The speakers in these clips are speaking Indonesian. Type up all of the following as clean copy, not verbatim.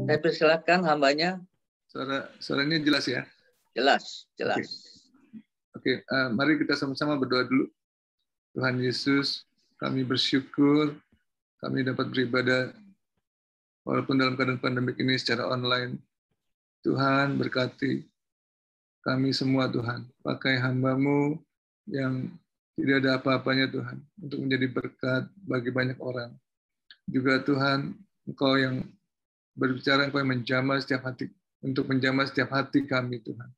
Saya persilakan hambanya. Suaranya jelas ya? Jelas, jelas. Oke, mari kita sama-sama berdoa dulu. Tuhan Yesus, kami bersyukur kami dapat beribadah walaupun dalam keadaan pandemik ini secara online. Tuhan berkati kami semua Tuhan. Pakai hamba-Mu yang tidak ada apa-apanya Tuhan untuk menjadi berkat bagi banyak orang. Juga Tuhan, Engkau yang berbicara, Engkau yang menjamah setiap hati, untuk menjamah setiap hati kami Tuhan.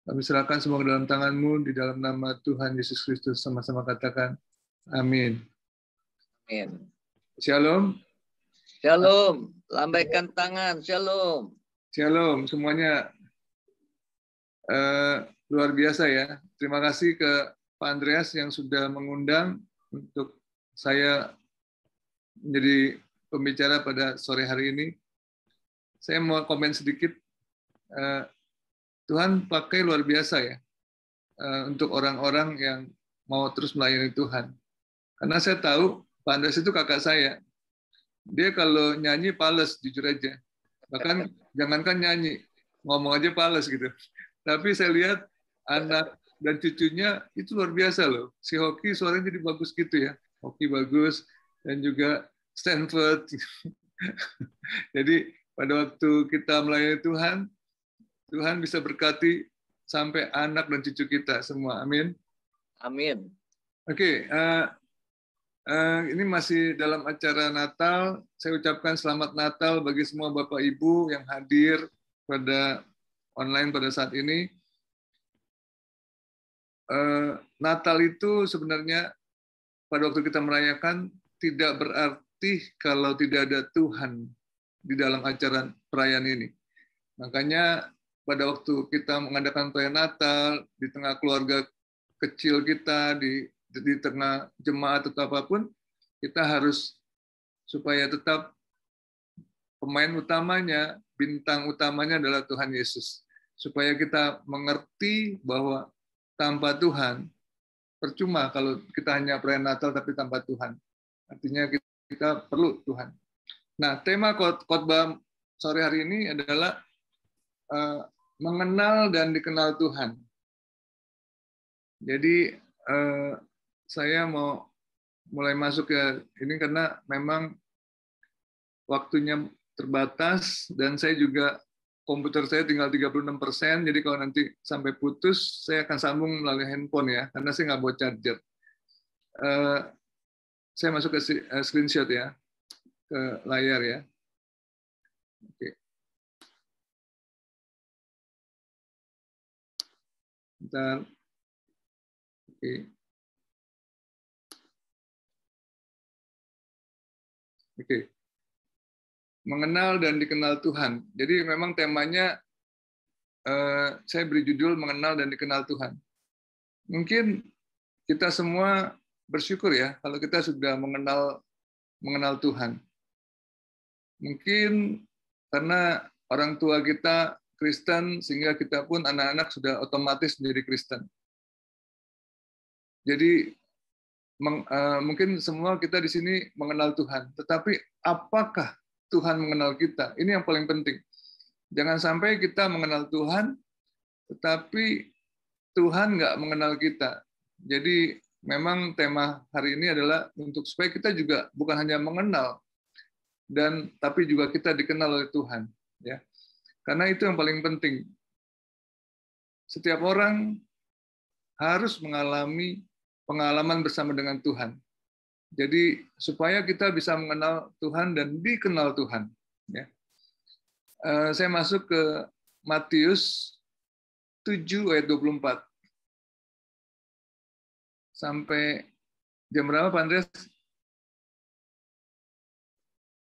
Kami serahkan semua ke dalam tangan-Mu, di dalam nama Tuhan Yesus Kristus, sama-sama katakan, amin. Amin. Shalom. Shalom. Lambaikan tangan. Shalom. Shalom semuanya. Luar biasa ya. Terima kasih ke Pak Andreas yang sudah mengundang untuk saya menjadi pembicara pada sore hari ini. Saya mau komen sedikit. Tuhan pakai luar biasa ya untuk orang-orang yang mau terus melayani Tuhan. Karena saya tahu Pak Andreas itu kakak saya. Dia kalau nyanyi pales, jujur aja. Bahkan jangankan nyanyi, ngomong aja pales gitu. Tapi saya lihat anak dan cucunya itu luar biasa loh. Si Hoki suaranya jadi bagus gitu ya. Hoki bagus dan juga Stanford. Jadi pada waktu kita melayani Tuhan, Tuhan bisa berkati sampai anak dan cucu kita semua. Amin. Amin. Oke, ini masih dalam acara Natal. Saya ucapkan selamat Natal bagi semua Bapak Ibu yang hadir pada online pada saat ini. Natal itu sebenarnya pada waktu kita merayakan tidak berarti kalau tidak ada Tuhan di dalam acara perayaan ini. Makanya pada waktu kita mengadakan perayaan Natal di tengah keluarga kecil kita, di tengah jemaat atau apapun, kita harus supaya tetap pemain utamanya, bintang utamanya adalah Tuhan Yesus. Supaya kita mengerti bahwa tanpa Tuhan, percuma kalau kita hanya perayaan Natal tapi tanpa Tuhan. Artinya kita perlu Tuhan. Nah, tema khotbah sore hari ini adalah mengenal dan dikenal Tuhan. Jadi saya mau mulai masuk ke ini karena memang waktunya terbatas dan saya juga komputer saya tinggal 36%, jadi kalau nanti sampai putus saya akan sambung melalui handphone ya, karena saya nggak bawa charger. Saya masuk ke screenshot ya, ke layar ya. Oke. Bentar. Oke. Oke. Mengenal dan dikenal Tuhan. Jadi memang temanya saya beri judul mengenal dan dikenal Tuhan. Mungkin kita semua bersyukur ya kalau kita sudah mengenal Tuhan. Mungkin karena orang tua kita Kristen sehingga kita pun anak-anak sudah otomatis menjadi Kristen. Jadi mungkin semua kita di sini mengenal Tuhan, tetapi apakah Tuhan mengenal kita? Ini yang paling penting. Jangan sampai kita mengenal Tuhan, tetapi Tuhan nggak mengenal kita. Jadi memang tema hari ini adalah untuk supaya kita juga bukan hanya mengenal, tapi juga kita dikenal oleh Tuhan. Ya, karena itu yang paling penting. Setiap orang harus mengalami pengalaman bersama dengan Tuhan. Jadi supaya kita bisa mengenal Tuhan dan dikenal Tuhan. Ya. Saya masuk ke Matius 7 ayat 24. Sampai jam berapa Pak Andreas?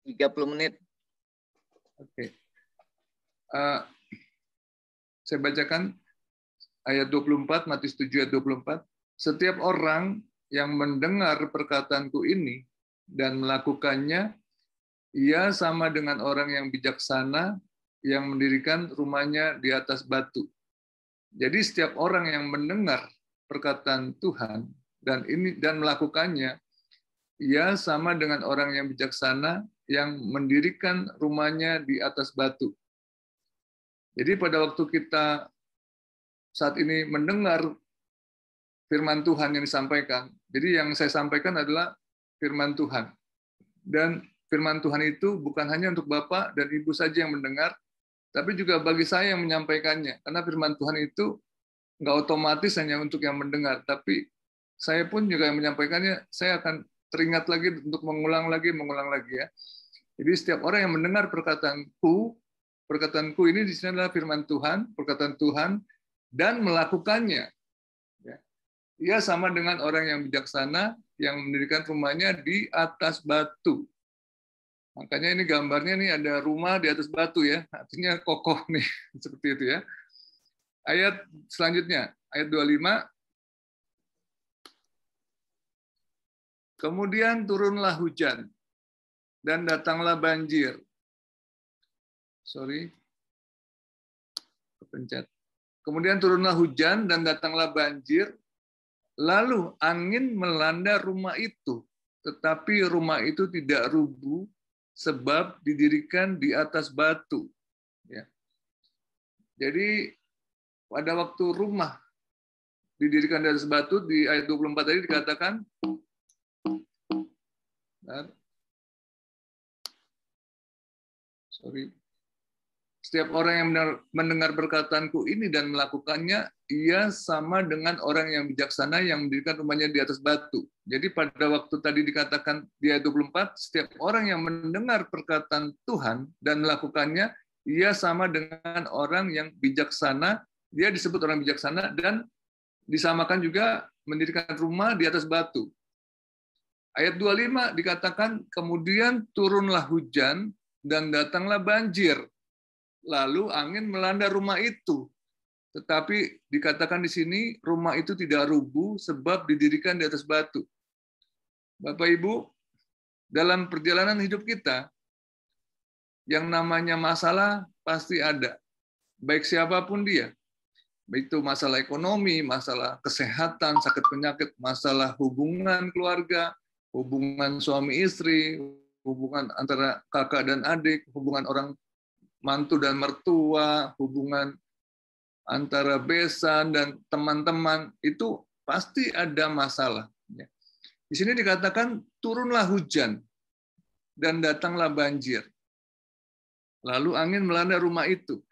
30 menit. Oke. Saya bacakan ayat 24, Matius 7 ayat 24. Setiap orang yang mendengar perkataanku ini dan melakukannya, ia sama dengan orang yang bijaksana yang mendirikan rumahnya di atas batu. Jadi setiap orang yang mendengar perkataan Tuhan dan melakukannya, ia sama dengan orang yang bijaksana yang mendirikan rumahnya di atas batu. Jadi pada waktu kita saat ini mendengar firman Tuhan yang disampaikan, jadi yang saya sampaikan adalah firman Tuhan. Dan firman Tuhan itu bukan hanya untuk Bapak dan Ibu saja yang mendengar, tapi juga bagi saya yang menyampaikannya. Karena firman Tuhan itu nggak otomatis hanya untuk yang mendengar, tapi saya pun juga yang menyampaikannya, saya akan teringat lagi untuk mengulang lagi ya. Jadi setiap orang yang mendengar perkataanku ini di sini adalah firman Tuhan, perkataan Tuhan, dan melakukannya. Ia sama dengan orang yang bijaksana yang mendirikan rumahnya di atas batu. Makanya ini gambarnya nih ada rumah di atas batu ya, artinya kokoh nih, seperti itu ya. Ayat selanjutnya, ayat 25. Kemudian turunlah hujan dan datanglah banjir. Kepencet. Kemudian turunlah hujan dan datanglah banjir, lalu angin melanda rumah itu, tetapi rumah itu tidak rubuh sebab didirikan di atas batu. Ya. Jadi pada waktu rumah didirikan di atas batu, di ayat 24 tadi dikatakan, setiap orang yang mendengar perkataanku ini dan melakukannya, ia sama dengan orang yang bijaksana yang mendirikan rumahnya di atas batu. Jadi pada waktu tadi dikatakan di ayat 24, setiap orang yang mendengar perkataan Tuhan dan melakukannya, ia sama dengan orang yang bijaksana, dia disebut orang bijaksana, dan disamakan juga mendirikan rumah di atas batu. Ayat 25 dikatakan, kemudian turunlah hujan dan datanglah banjir. Lalu angin melanda rumah itu. Tetapi dikatakan di sini, rumah itu tidak rubuh sebab didirikan di atas batu. Bapak Ibu, dalam perjalanan hidup kita, yang namanya masalah pasti ada. Baik siapapun dia. Baik itu masalah ekonomi, masalah kesehatan, sakit penyakit, masalah hubungan keluarga, hubungan suami istri, hubungan antara kakak dan adik, hubungan orang mantu dan mertua, hubungan antara besan dan teman-teman, itu pasti ada masalah. Di sini dikatakan, turunlah hujan dan datanglah banjir. Lalu angin melanda rumah itu.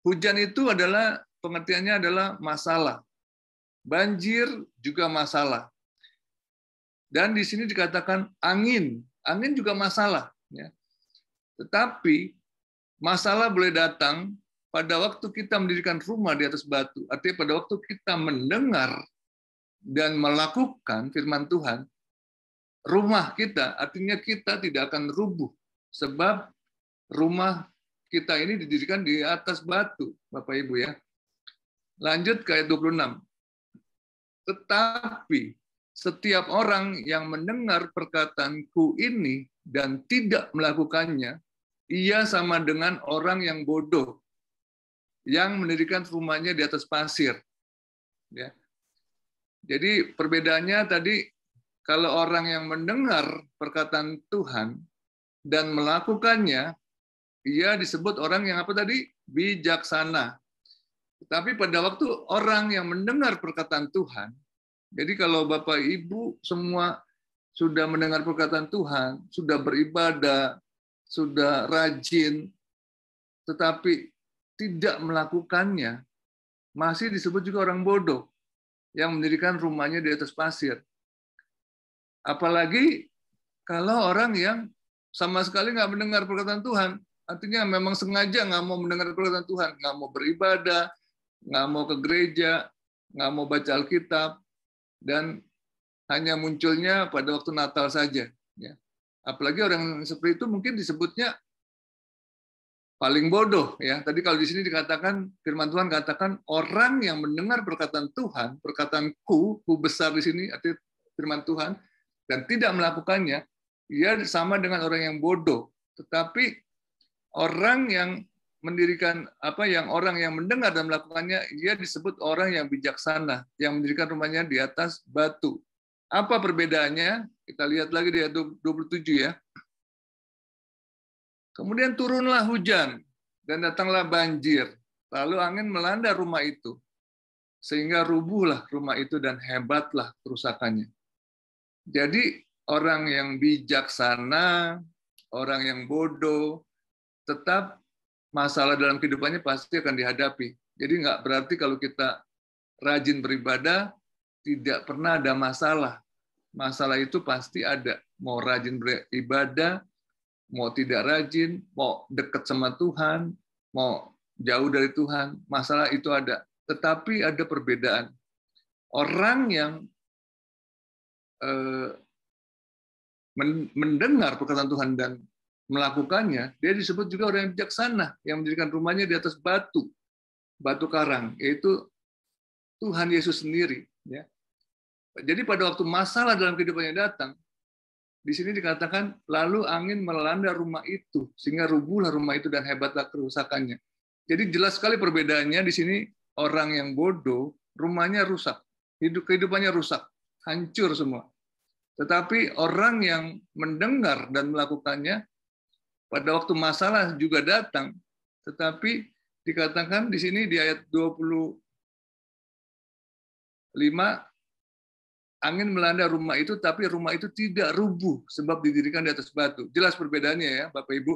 Hujan itu adalah, pengertiannya adalah masalah. Banjir juga masalah. Dan di sini dikatakan angin juga masalah. Tetapi masalah boleh datang pada waktu kita mendirikan rumah di atas batu. Artinya pada waktu kita mendengar dan melakukan firman Tuhan, rumah kita, artinya kita tidak akan rubuh. Sebab rumah kita ini didirikan di atas batu, Bapak Ibu ya. Lanjut ke ayat 26. Tetapi setiap orang yang mendengar perkataanku ini dan tidak melakukannya, ia sama dengan orang yang bodoh, yang mendirikan rumahnya di atas pasir. Ya. Jadi perbedaannya tadi, kalau orang yang mendengar perkataan Tuhan dan melakukannya, ia disebut orang yang apa tadi? Bijaksana. Tapi pada waktu orang yang mendengar perkataan Tuhan, jadi kalau Bapak Ibu semua sudah mendengar perkataan Tuhan, sudah beribadah, sudah rajin, tetapi tidak melakukannya, masih disebut juga orang bodoh yang mendirikan rumahnya di atas pasir. Apalagi kalau orang yang sama sekali nggak mendengar perkataan Tuhan, artinya memang sengaja nggak mau mendengar perkataan Tuhan, nggak mau beribadah, nggak mau ke gereja, nggak mau baca Alkitab, dan hanya munculnya pada waktu Natal saja. Apalagi orang seperti itu mungkin disebutnya paling bodoh ya. Tadi kalau di sini dikatakan, firman Tuhan katakan, orang yang mendengar perkataan Tuhan, perkataanku, ku besar di sini, artinya firman Tuhan, dan tidak melakukannya, ia sama dengan orang yang bodoh. Tetapi orang yang mendirikan orang yang mendengar dan melakukannya, ia disebut orang yang bijaksana, yang mendirikan rumahnya di atas batu. Apa perbedaannya? Kita lihat lagi di ayat 27 ya. Kemudian turunlah hujan dan datanglah banjir. Lalu angin melanda rumah itu, sehingga rubuhlah rumah itu dan hebatlah kerusakannya. Jadi orang yang bijaksana, orang yang bodoh, tetap masalah dalam kehidupannya pasti akan dihadapi. Jadi nggak berarti kalau kita rajin beribadah, tidak pernah ada masalah. Masalah itu pasti ada. Mau rajin beribadah, mau tidak rajin, mau dekat sama Tuhan, mau jauh dari Tuhan, masalah itu ada. Tetapi ada perbedaan. Orang yang mendengar perkataan Tuhan dan melakukannya, dia disebut juga orang yang bijaksana, yang mendirikan rumahnya di atas batu karang, yaitu Tuhan Yesus sendiri. Ya. Jadi pada waktu masalah dalam kehidupannya datang, di sini dikatakan, lalu angin melanda rumah itu, sehingga rubuhlah rumah itu dan hebatlah kerusakannya. Jadi jelas sekali perbedaannya di sini, orang yang bodoh, rumahnya rusak, kehidupannya rusak, hancur semua. Tetapi orang yang mendengar dan melakukannya, pada waktu masalah juga datang, tetapi dikatakan di sini di ayat 25, angin melanda rumah itu, tapi rumah itu tidak rubuh sebab didirikan di atas batu. Jelas perbedaannya ya, Bapak Ibu.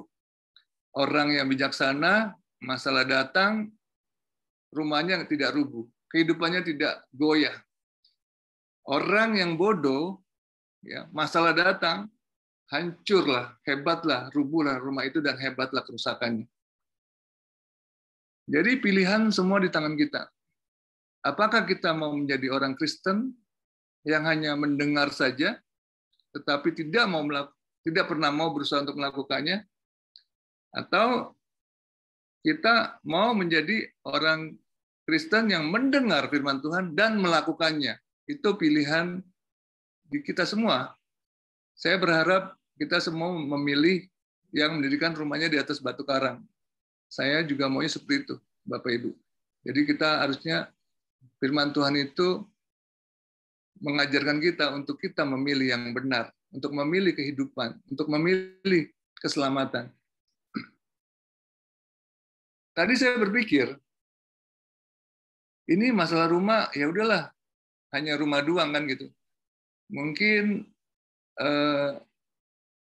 Orang yang bijaksana, masalah datang, rumahnya tidak rubuh, kehidupannya tidak goyah. Orang yang bodoh, ya, masalah datang, hancurlah, hebatlah, rubuhlah rumah itu dan hebatlah kerusakannya. Jadi pilihan semua di tangan kita. Apakah kita mau menjadi orang Kristen yang hanya mendengar saja, tetapi tidak pernah mau berusaha untuk melakukannya, atau kita mau menjadi orang Kristen yang mendengar firman Tuhan dan melakukannya. Itu pilihan di kita semua. Saya berharap kita semua memilih yang mendirikan rumahnya di atas batu karang. Saya juga maunya seperti itu, Bapak Ibu. Jadi kita harusnya firman Tuhan itu mengajarkan kita untuk kita memilih yang benar, untuk memilih kehidupan, untuk memilih keselamatan. Tadi saya berpikir, ini masalah rumah, ya udahlah, hanya rumah doang kan gitu. Mungkin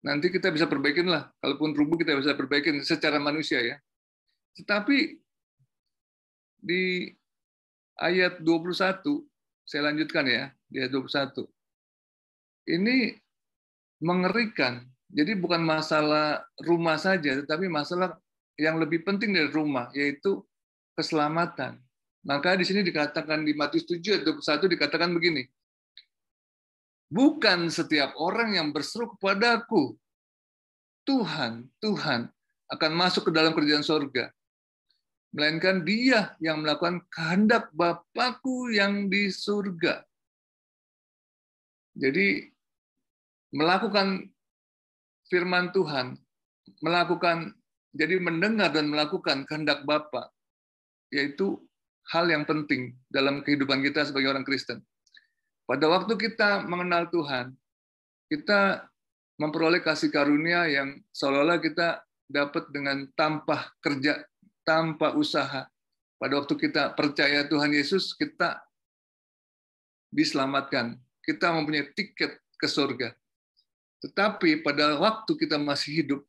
nanti kita bisa perbaikin lah, kalaupun rubuh kita bisa perbaikin secara manusia ya. Tetapi di ayat 21, saya lanjutkan ya, di ayat 21. Ini mengerikan. Jadi bukan masalah rumah saja, tetapi masalah yang lebih penting dari rumah, yaitu keselamatan. Maka di sini dikatakan di Matius 7 ayat 21 dikatakan begini. Bukan setiap orang yang berseru kepadaku, Tuhan, Tuhan, akan masuk ke dalam kerajaan surga. Melainkan dia yang melakukan kehendak Bapakku yang di surga. Jadi melakukan firman Tuhan, jadi mendengar dan melakukan kehendak Bapa, yaitu hal yang penting dalam kehidupan kita sebagai orang Kristen. Pada waktu kita mengenal Tuhan, kita memperoleh kasih karunia yang seolah-olah kita dapat dengan tanpa kerja, tanpa usaha. Pada waktu kita percaya Tuhan Yesus, kita diselamatkan. Kita mempunyai tiket ke surga. Tetapi pada waktu kita masih hidup,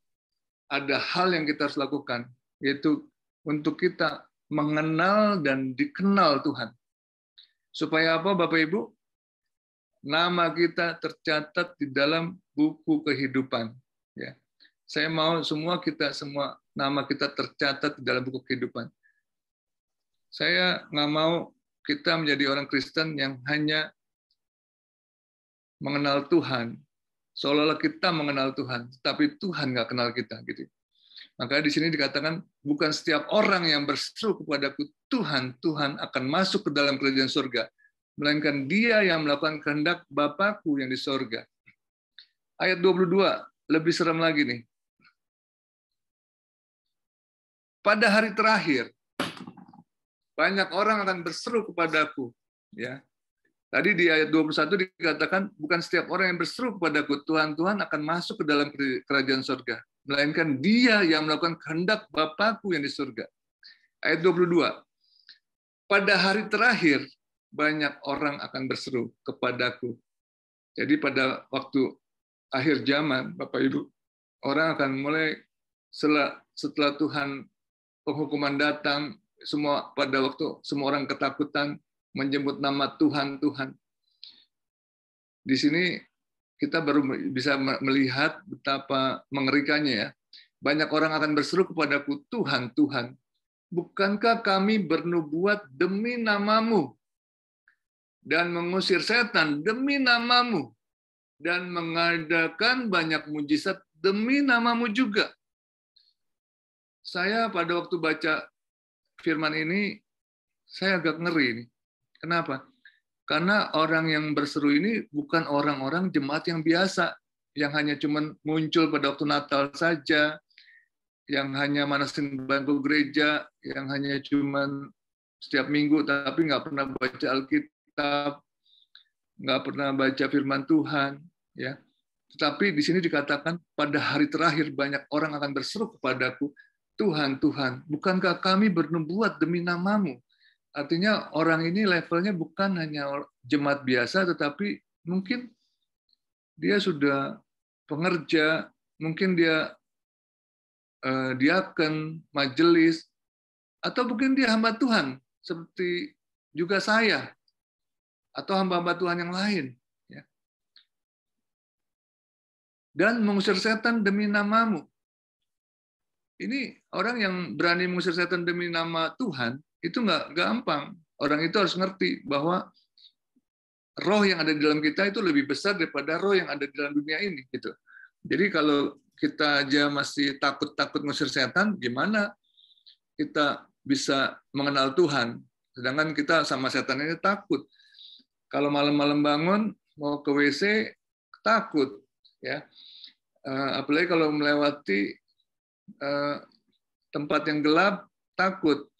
ada hal yang kita harus lakukan, yaitu untuk kita mengenal dan dikenal Tuhan. Supaya apa, Bapak Ibu? Nama kita tercatat di dalam buku kehidupan. Ya. Saya mau semua nama kita tercatat di dalam buku kehidupan. Saya nggak mau kita menjadi orang Kristen yang hanya mengenal Tuhan, seolah-olah kita mengenal Tuhan, tapi Tuhan nggak kenal kita. Gitu. Maka di sini dikatakan, bukan setiap orang yang berseru kepadaku, Tuhan, Tuhan akan masuk ke dalam kerajaan surga, melainkan dia yang melakukan kehendak Bapakku yang di surga. Ayat 22, lebih serem lagi nih. Pada hari terakhir, banyak orang akan berseru kepadaku. Ya. Tadi di ayat 21 dikatakan, bukan setiap orang yang berseru kepadaku, Tuhan, Tuhan akan masuk ke dalam kerajaan surga. melainkan Dia yang melakukan kehendak Bapakku yang di surga. Ayat 22. Pada hari terakhir banyak orang akan berseru kepadaku. Jadi pada waktu akhir zaman, Bapak Ibu, orang akan mulai setelah Tuhan penghukuman datang, pada waktu semua orang ketakutan menyebut nama Tuhan, Tuhan. Di sini kita baru bisa melihat betapa mengerikannya ya. Banyak orang akan berseru kepadaku, Tuhan, Tuhan, bukankah kami bernubuat demi namamu dan mengusir setan demi namamu dan mengadakan banyak mujizat demi namamu juga? Saya pada waktu baca firman ini, saya agak ngeri. Kenapa? Karena orang yang berseru ini bukan orang-orang jemaat yang biasa, yang hanya cuman muncul pada waktu Natal saja, yang hanya manasin bangku gereja, yang hanya cuman setiap minggu tapi nggak pernah baca Alkitab, nggak pernah baca firman Tuhan, ya. Tetapi di sini dikatakan pada hari terakhir banyak orang akan berseru kepadaku, Tuhan, Tuhan, bukankah kami bernubuat demi namamu? Artinya orang ini levelnya bukan hanya jemaat biasa, tetapi mungkin dia sudah pengerja, mungkin dia diaken, majelis, atau mungkin dia hamba Tuhan, seperti juga saya, atau hamba-hamba Tuhan yang lain. Ya. Dan mengusir setan demi namamu. Ini orang yang berani mengusir setan demi nama Tuhan, itu nggak gampang. Orang itu harus ngerti bahwa roh yang ada di dalam kita itu lebih besar daripada roh yang ada di dalam dunia ini. Gitu. Jadi kalau kita aja masih takut-takut ngusir setan, gimana kita bisa mengenal Tuhan? Sedangkan kita sama setan ini takut. Kalau malam-malam bangun, mau ke WC, takut. Ya. Apalagi kalau melewati tempat yang gelap, takut.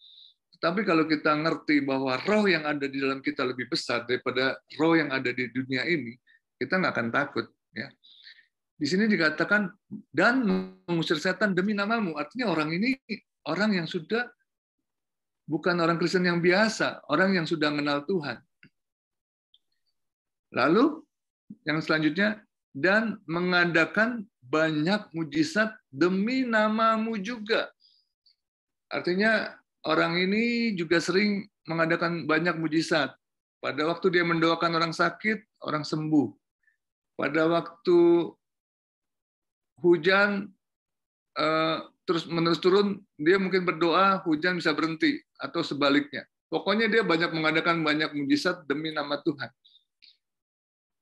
Tapi kalau kita ngerti bahwa roh yang ada di dalam kita lebih besar daripada roh yang ada di dunia ini, kita nggak akan takut. Ya. Di sini dikatakan, dan mengusir setan demi namamu. Artinya orang ini orang yang sudah bukan orang Kristen yang biasa, orang yang sudah mengenal Tuhan. Lalu, yang selanjutnya, dan mengadakan banyak mujizat demi namamu juga. Artinya, orang ini juga sering mengadakan banyak mujizat. Pada waktu dia mendoakan orang sakit, orang sembuh. Pada waktu hujan terus menerus turun, dia mungkin berdoa, hujan bisa berhenti, atau sebaliknya. Pokoknya dia banyak mengadakan banyak mujizat demi nama Tuhan.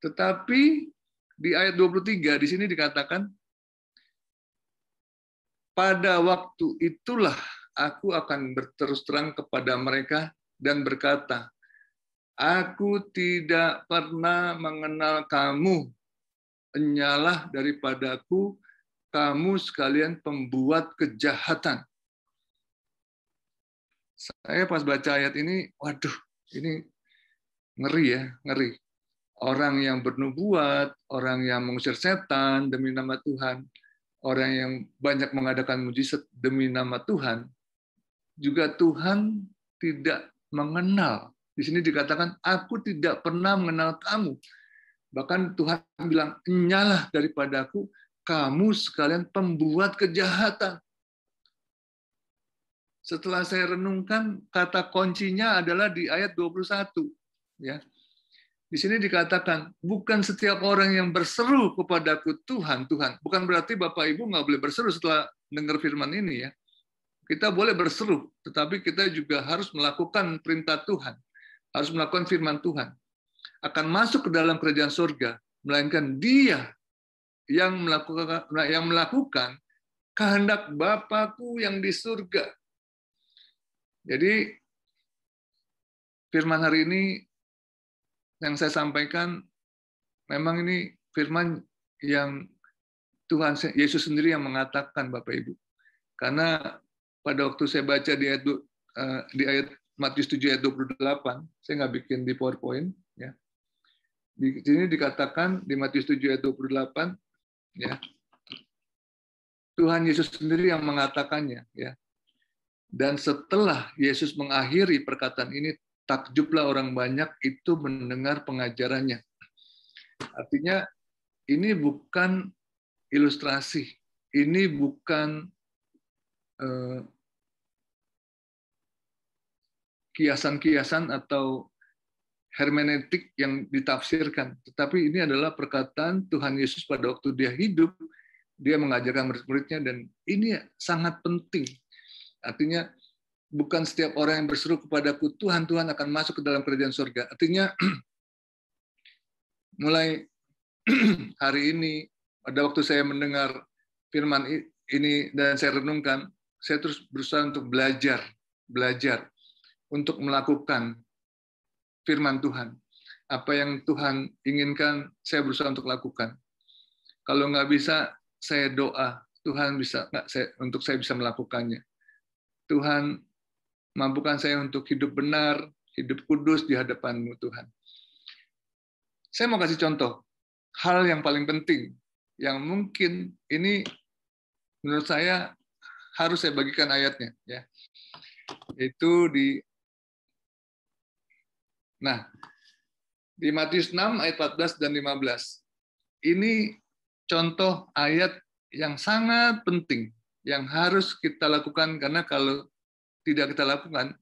Tetapi di ayat 23, di sini dikatakan, pada waktu itulah aku akan berterus terang kepada mereka dan berkata, aku tidak pernah mengenal kamu, enyalah daripadaku, kamu sekalian pembuat kejahatan. Saya pas baca ayat ini, waduh, ini ngeri ya, ngeri. Orang yang bernubuat, orang yang mengusir setan demi nama Tuhan, orang yang banyak mengadakan mujizat demi nama Tuhan, juga Tuhan tidak mengenal. Di sini dikatakan, aku tidak pernah mengenal kamu. Bahkan Tuhan bilang, enyalah daripadaku, kamu sekalian pembuat kejahatan. Setelah saya renungkan, kata kuncinya adalah di ayat 21. Ya. Di sini dikatakan, bukan setiap orang yang berseru kepadaku, Tuhan, Tuhan. Bukan berarti Bapak Ibu nggak boleh berseru setelah dengar firman ini ya. Kita boleh berseru, tetapi kita juga harus melakukan perintah Tuhan. Harus melakukan firman Tuhan. Akan masuk ke dalam kerajaan surga, melainkan Dia yang melakukan kehendak Bapakku yang di surga. Jadi, firman hari ini yang saya sampaikan, memang ini firman yang Tuhan Yesus sendiri yang mengatakan, Bapak Ibu. Karena pada waktu saya baca di ayat Matius 7 ayat 28, saya nggak bikin di PowerPoint, ya. Di sini dikatakan di Matius 7 ayat 28, ya. Tuhan Yesus sendiri yang mengatakannya, ya. Dan setelah Yesus mengakhiri perkataan ini, takjublah orang banyak itu mendengar pengajarannya. Artinya ini bukan ilustrasi, ini bukan kiasan-kiasan atau hermeneutik yang ditafsirkan, tetapi ini adalah perkataan Tuhan Yesus pada waktu dia hidup, dia mengajarkan murid-muridnya, dan ini sangat penting. Artinya bukan setiap orang yang berseru kepadaku Tuhan, Tuhan akan masuk ke dalam kerajaan surga. Artinya mulai hari ini, pada waktu saya mendengar firman ini dan saya renungkan, saya terus berusaha untuk belajar untuk melakukan firman Tuhan. Apa yang Tuhan inginkan, saya berusaha untuk lakukan. Kalau nggak bisa, saya doa, Tuhan bisa nggak untuk saya bisa melakukannya. Tuhan, mampukan saya untuk hidup benar, hidup kudus di hadapan-Mu, Tuhan. Saya mau kasih contoh, hal yang paling penting, yang mungkin ini menurut saya harus saya bagikan ayatnya, ya. Itu di Matius 6 ayat 14 dan 15. Ini contoh ayat yang sangat penting yang harus kita lakukan, karena kalau tidak kita lakukan,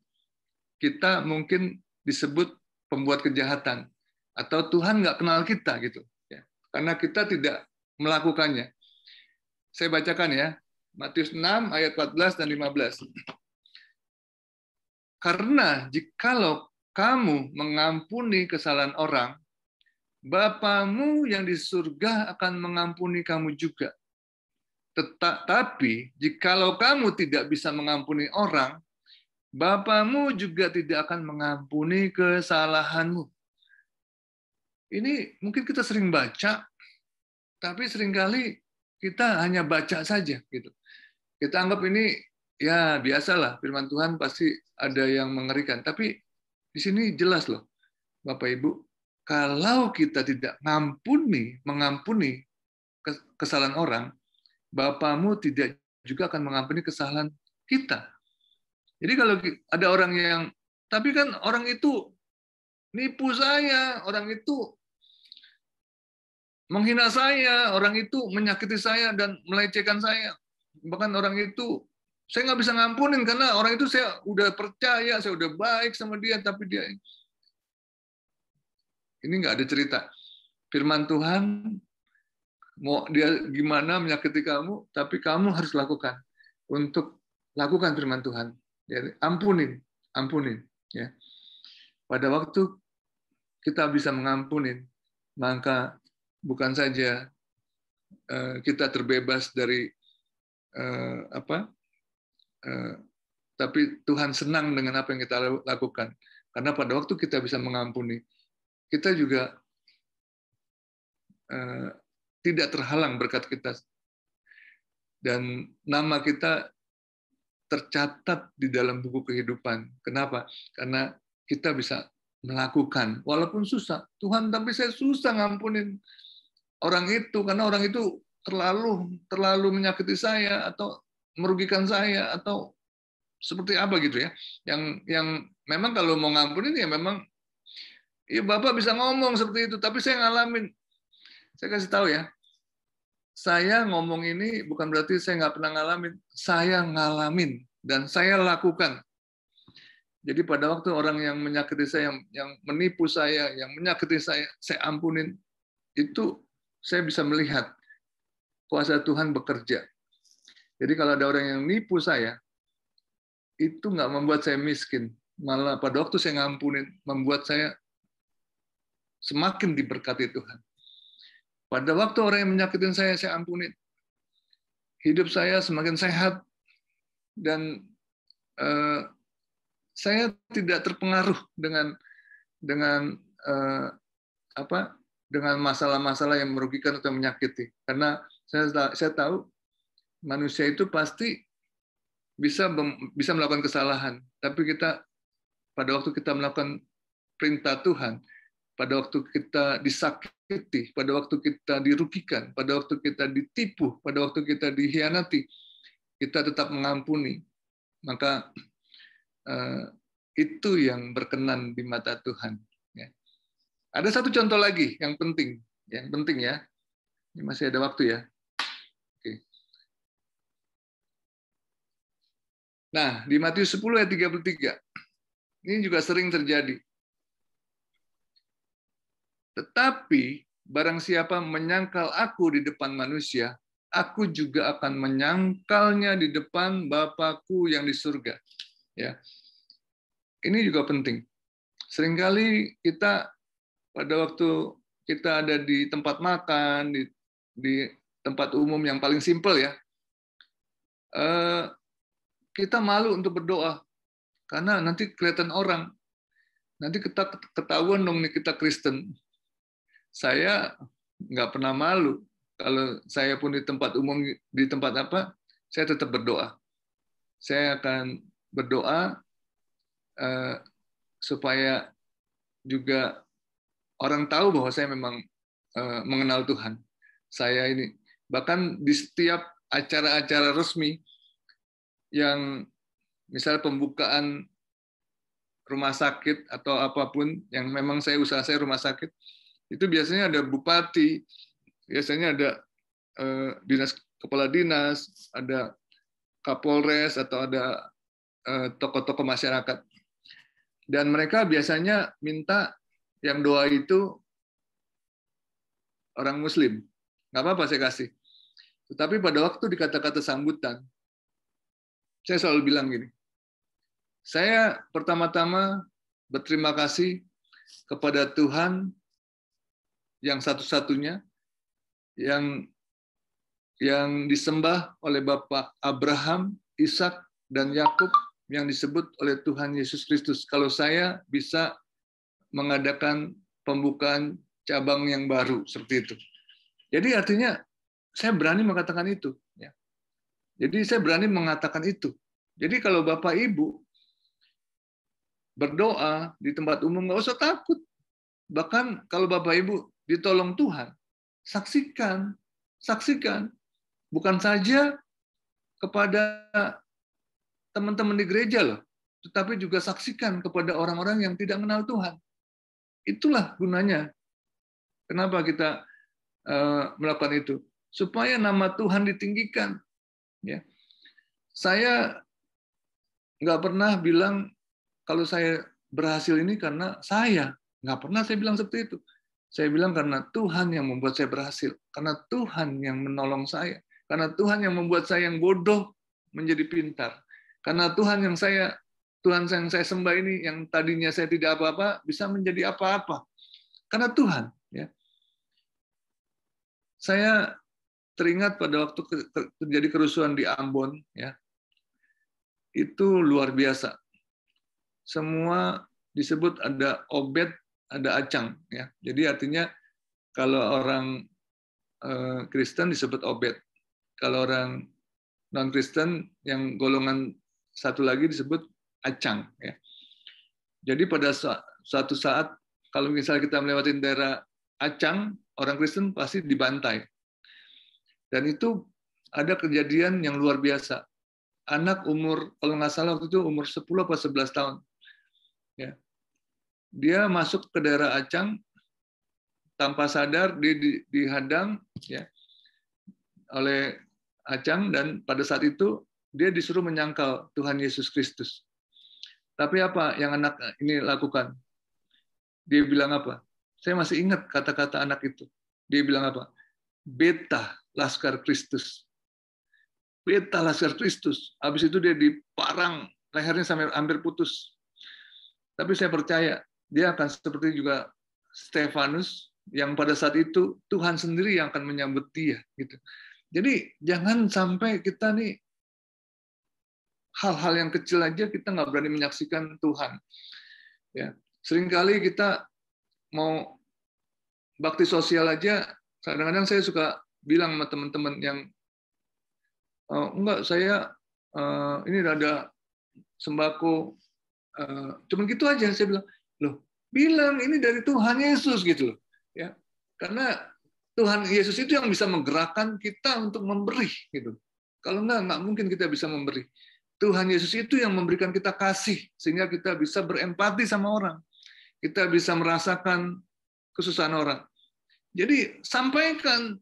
kita mungkin disebut pembuat kejahatan atau Tuhan nggak kenal kita gitu, ya. Karena kita tidak melakukannya. Saya bacakan ya, Matius 6 ayat 14 dan 15. Karena jikalau kamu mengampuni kesalahan orang, Bapamu yang di surga akan mengampuni kamu juga. Tetapi jikalau kamu tidak bisa mengampuni orang, Bapamu juga tidak akan mengampuni kesalahanmu. Ini mungkin kita sering baca, tapi seringkali kita hanya baca saja, gitu. Kita anggap ini ya biasalah, firman Tuhan pasti ada yang mengerikan. Tapi di sini jelas loh, Bapak Ibu, kalau kita tidak mengampuni kesalahan orang, Bapamu tidak juga akan mengampuni kesalahan kita. Jadi kalau ada orang yang, tapi kan orang itu nipu saya, orang itu menghina saya, orang itu menyakiti saya dan melecehkan saya. Bahkan orang itu saya nggak bisa ngampunin karena orang itu saya udah percaya, saya udah baik sama dia, tapi dia ini nggak ada cerita. Firman Tuhan mau dia gimana menyakiti kamu, tapi kamu harus lakukan untuk lakukan firman Tuhan. Jadi ampunin, ya. Pada waktu kita bisa mengampunin, maka bukan saja kita terbebas dari tapi Tuhan senang dengan apa yang kita lakukan. Karena pada waktu kita bisa mengampuni, kita juga tidak terhalang berkat kita. Dan nama kita tercatat di dalam buku kehidupan. Kenapa? Karena kita bisa melakukan, walaupun susah. Tuhan, tapi saya susah ngampunin orang itu, karena orang itu terlalu menyakiti saya, atau merugikan saya, atau seperti apa gitu ya, yang memang kalau mau ngampunin ya memang ya Bapak bisa ngomong seperti itu, tapi saya ngalamin. Saya kasih tahu ya, saya ngomong ini bukan berarti saya nggak pernah ngalamin, saya ngalamin dan saya lakukan. Jadi pada waktu orang yang menyakiti saya, yang menipu saya, yang menyakiti saya ampunin, itu saya bisa melihat kuasa Tuhan bekerja. Jadi kalau ada orang yang nipu saya, itu nggak membuat saya miskin. Malah pada waktu saya ngampunin, membuat saya semakin diberkati Tuhan. Pada waktu orang yang menyakitin saya ampunin. Hidup saya semakin sehat, dan saya tidak terpengaruh dengan masalah-masalah yang merugikan atau menyakiti. Karena saya tahu manusia itu pasti bisa melakukan kesalahan, tapi kita pada waktu kita melakukan perintah Tuhan, pada waktu kita disakiti, pada waktu kita dirugikan, pada waktu kita ditipu, pada waktu kita dikhianati, kita tetap mengampuni. Maka itu yang berkenan di mata Tuhan. Ya. Ada satu contoh lagi yang penting ya. Ini masih ada waktu ya. Oke. Nah, di Matius 10 ayat 33, ini juga sering terjadi. Tetapi barang siapa menyangkal aku di depan manusia, aku juga akan menyangkalnya di depan Bapa-Ku yang di surga. Ya. Ini juga penting. Seringkali kita pada waktu kita ada di tempat makan, di tempat umum yang paling simpel ya, kita malu untuk berdoa karena nanti kelihatan orang, nanti kita ketahuan dong nih kita Kristen. Saya nggak pernah malu kalau saya pun di tempat umum, di tempat apa, saya tetap berdoa. Saya akan berdoa supaya juga orang tahu bahwa saya memang mengenal Tuhan. Saya ini bahkan di setiap acara-acara resmi yang misal pembukaan rumah sakit atau apapun yang memang usaha saya rumah sakit, itu biasanya ada bupati, biasanya ada kepala dinas, ada kapolres atau ada tokoh-tokoh masyarakat. Dan mereka biasanya minta yang doa itu orang Muslim. Nggak apa-apa saya kasih. Tetapi pada waktu di kata-kata sambutan, saya selalu bilang gini, saya pertama-tama berterima kasih kepada Tuhan yang satu-satunya, yang disembah oleh Bapak Abraham, Ishak, dan Yakub, yang disebut oleh Tuhan Yesus Kristus. Kalau saya bisa mengadakan pembukaan cabang yang baru seperti itu. Jadi artinya saya berani mengatakan itu. Jadi saya berani mengatakan itu. Jadi kalau Bapak Ibu berdoa di tempat umum, nggak usah takut. Bahkan kalau Bapak Ibu ditolong Tuhan, saksikan. Bukan saja kepada teman-teman di gereja loh, tetapi juga saksikan kepada orang-orang yang tidak mengenal Tuhan. Itulah gunanya. Kenapa kita melakukan itu? Supaya nama Tuhan ditinggikan. Ya. Saya nggak pernah bilang kalau saya berhasil ini karena saya. Nggak pernah saya bilang seperti itu. Saya bilang karena Tuhan yang membuat saya berhasil. Karena Tuhan yang menolong saya. Karena Tuhan yang membuat saya yang bodoh menjadi pintar. Karena Tuhan yang saya sembah ini, yang tadinya saya tidak apa-apa, bisa menjadi apa-apa. Karena Tuhan. Ya. Saya teringat pada waktu terjadi kerusuhan di Ambon, ya, itu luar biasa. Semua disebut ada Obed, ada Acang, ya. Jadi artinya kalau orang Kristen disebut Obed, kalau orang non Kristen yang golongan satu lagi disebut Acang, ya. Jadi pada suatu saat kalau misalnya kita melewati daerah Acang, orang Kristen pasti dibantai. Dan itu ada kejadian yang luar biasa. Anak umur, kalau nggak salah waktu itu umur 10 atau 11 tahun. Ya. Dia masuk ke daerah Acang, tanpa sadar dia dihadang ya, oleh Acang, dan pada saat itu dia disuruh menyangkal Tuhan Yesus Kristus. Tapi apa yang anak ini lakukan? Dia bilang apa? Saya masih ingat kata-kata anak itu. Dia bilang apa? Beta Laskar Kristus. Beta Laskar Kristus. Habis itu dia diparang, lehernya sampai hampir putus. Tapi saya percaya dia akan seperti juga Stefanus, yang pada saat itu Tuhan sendiri yang akan menyambut dia. Gitu. Jadi jangan sampai kita nih hal-hal yang kecil aja kita nggak berani menyaksikan Tuhan. Ya, seringkali kita mau bakti sosial aja, kadang-kadang saya suka bilang sama teman-teman yang enggak, saya ini ada sembako, cuman gitu aja. Saya bilang, loh, bilang ini dari Tuhan Yesus gitu loh. Ya. Karena Tuhan Yesus itu yang bisa menggerakkan kita untuk memberi gitu. Kalau enggak mungkin kita bisa memberi. Tuhan Yesus itu yang memberikan kita kasih sehingga kita bisa berempati sama orang. Kita bisa merasakan kesusahan orang. Jadi sampaikan,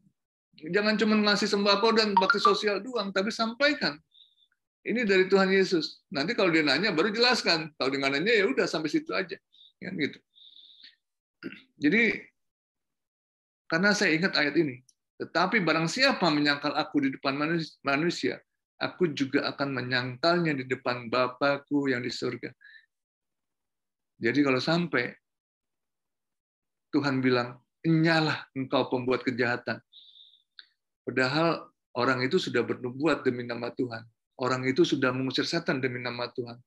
jangan cuma ngasih sembako dan bakti sosial doang, tapi sampaikan. Ini dari Tuhan Yesus. Nanti kalau dia nanya baru jelaskan. Kalau dia nggak nanya ya udah sampai situ aja. Kan gitu. Jadi karena saya ingat ayat ini, tetapi barang siapa menyangkal aku di depan manusia, aku juga akan menyangkalnya di depan Bapa-Ku yang di surga. Jadi kalau sampai Tuhan bilang, "Enyalah engkau pembuat kejahatan." Padahal orang itu sudah bernubuat demi nama Tuhan. Orang itu sudah mengusir setan demi nama Tuhan.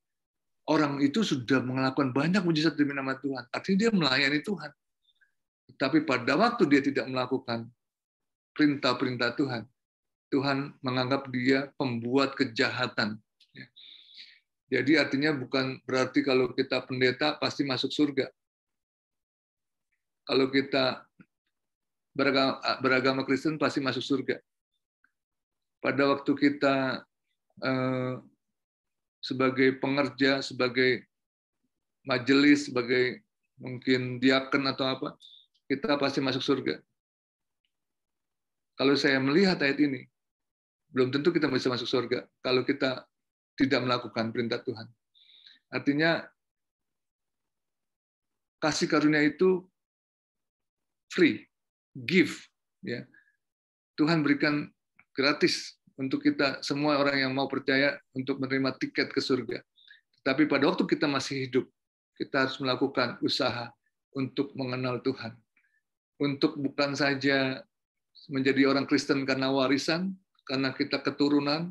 Orang itu sudah melakukan banyak mujizat demi nama Tuhan. Artinya dia melayani Tuhan. Tapi pada waktu dia tidak melakukan perintah-perintah Tuhan, Tuhan menganggap dia pembuat kejahatan. Jadi artinya bukan berarti kalau kita pendeta pasti masuk surga. Kalau kita beragama Kristen pasti masuk surga. Pada waktu kita sebagai pengerja, sebagai majelis, sebagai mungkin diaken atau apa, kita pasti masuk surga. Kalau saya melihat ayat ini, belum tentu kita bisa masuk surga kalau kita tidak melakukan perintah Tuhan. Artinya kasih karunia itu free, give, ya. Tuhan berikan gratis untuk kita semua orang yang mau percaya untuk menerima tiket ke surga. Tapi pada waktu kita masih hidup, kita harus melakukan usaha untuk mengenal Tuhan. Untuk bukan saja menjadi orang Kristen karena warisan, karena kita keturunan,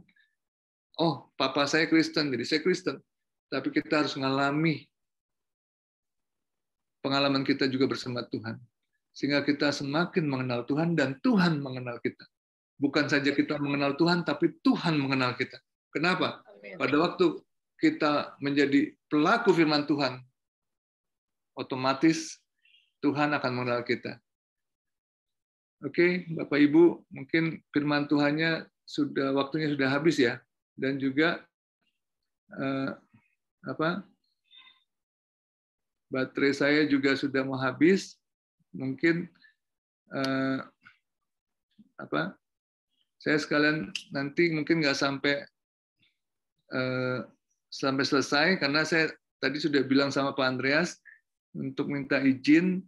oh, papa saya Kristen, jadi saya Kristen. Tapi kita harus mengalami pengalaman kita juga bersama Tuhan. Sehingga kita semakin mengenal Tuhan dan Tuhan mengenal kita. Bukan saja kita mengenal Tuhan, tapi Tuhan mengenal kita. Kenapa? Pada waktu kita menjadi pelaku firman Tuhan, otomatis Tuhan akan mengenal kita. Oke, Bapak Ibu, mungkin firman Tuhannya waktunya sudah habis ya, dan juga baterai saya juga sudah mau habis. Mungkin saya sekalian nanti mungkin nggak sampai selesai karena saya tadi sudah bilang sama Pak Andreas untuk minta izin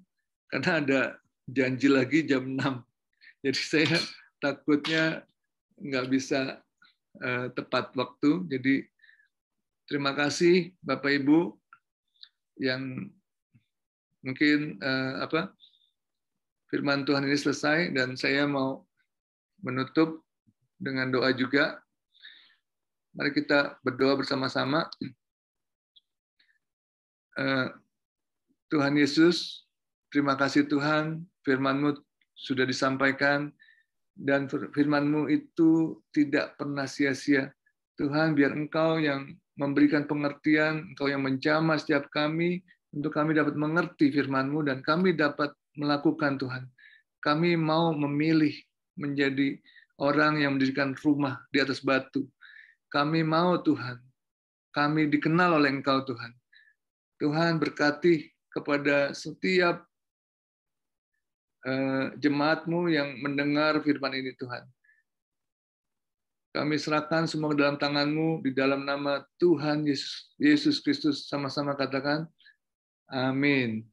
karena ada janji lagi jam 6. Jadi saya takutnya nggak bisa tepat waktu. Jadi terima kasih Bapak Ibu yang mungkin firman Tuhan ini selesai dan saya mau menutup dengan doa juga. Mari kita berdoa bersama-sama. Tuhan Yesus, terima kasih Tuhan, firman-Mu sudah disampaikan, dan firman-Mu itu tidak pernah sia-sia. Tuhan, biar Engkau yang memberikan pengertian, Engkau yang menjamah setiap kami, untuk kami dapat mengerti firman-Mu, dan kami dapat melakukan Tuhan. Kami mau memilih menjadi orang yang mendirikan rumah di atas batu. Kami mau Tuhan, kami dikenal oleh Engkau Tuhan. Tuhan berkati kepada setiap jemaat-Mu yang mendengar firman ini Tuhan. Kami serahkan semua dalam tangan-Mu di dalam nama Tuhan Yesus Kristus, sama-sama katakan amin.